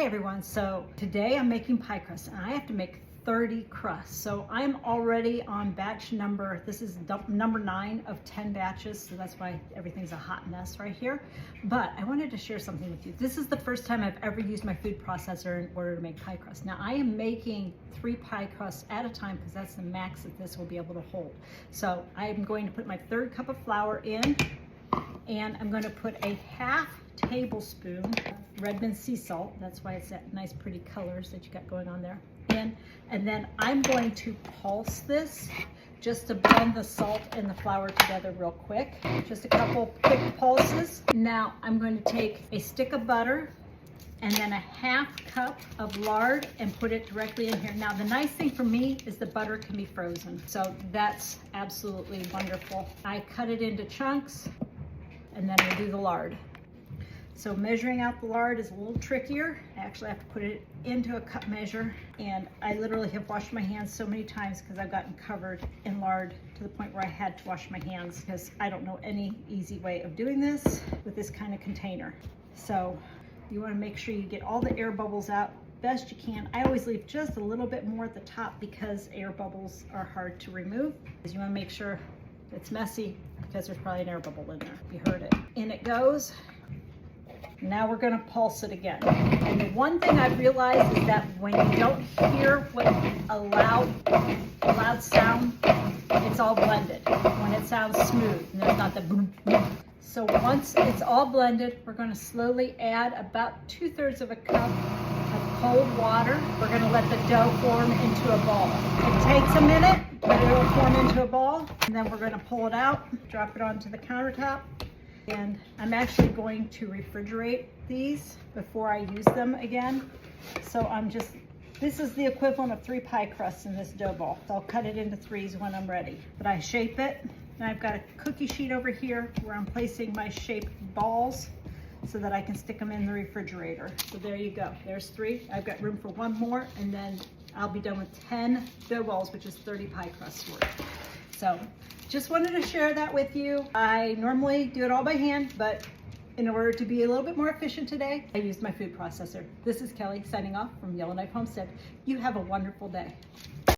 everyone, so today I'm making pie crust and I have to make 30 crusts. So I'm already on batch number, this is number 9 of 10 batches, so that's why everything's a hot mess right here. But I wanted to share something with you. This is the first time I've ever used my food processor in order to make pie crust. Now I am making 3 pie crusts at a time because that's the max that this will be able to hold. So I'm going to put my 3rd cup of flour in, and I'm going to put a ½ tablespoon of Redmond sea salt. That's why it's that nice pretty colors that you got going on there. And then I'm going to pulse this just to blend the salt and the flour together real quick. Just a couple quick pulses. Now I'm going to take a stick of butter and then a ½ cup of lard and put it directly in here. Now the nice thing for me is the butter can be frozen, so that's absolutely wonderful. I cut it into chunks and then I do the lard. So measuring out the lard is a little trickier. I actually have to put it into a cup measure, and I literally have washed my hands so many times because I've gotten covered in lard to the point where I had to wash my hands because I don't know any easy way of doing this with this kind of container. So you want to make sure you get all the air bubbles out best you can. I always leave just a little bit more at the top because air bubbles are hard to remove. You want to make sure it's messy because there's probably an air bubble in there. You heard it. In it goes. Now we're going to pulse it again. And the one thing I've realized is that when you don't hear what a loud sound, it's all blended. When it sounds smooth and there's not the boom, boom. So once it's all blended, we're going to slowly add about 2/3 of a cup of cold water. We're going to let the dough form into a ball. It takes a minute, but it will form into a ball. And then we're going to pull it out, drop it onto the countertop. And I'm actually going to refrigerate these before I use them again. So this is the equivalent of 3 pie crusts in this dough ball. So I'll cut it into 3s when I'm ready. But I shape it, and I've got a cookie sheet over here where I'm placing my shaped balls so that I can stick them in the refrigerator. So there you go, there's 3. I've got room for 1 more, and then I'll be done with 10 dough balls, which is 30 pie crusts worth. So just wanted to share that with you. I normally do it all by hand, but in order to be a little bit more efficient today, I used my food processor. This is Kelly signing off from Yellowknife Homestead. You have a wonderful day.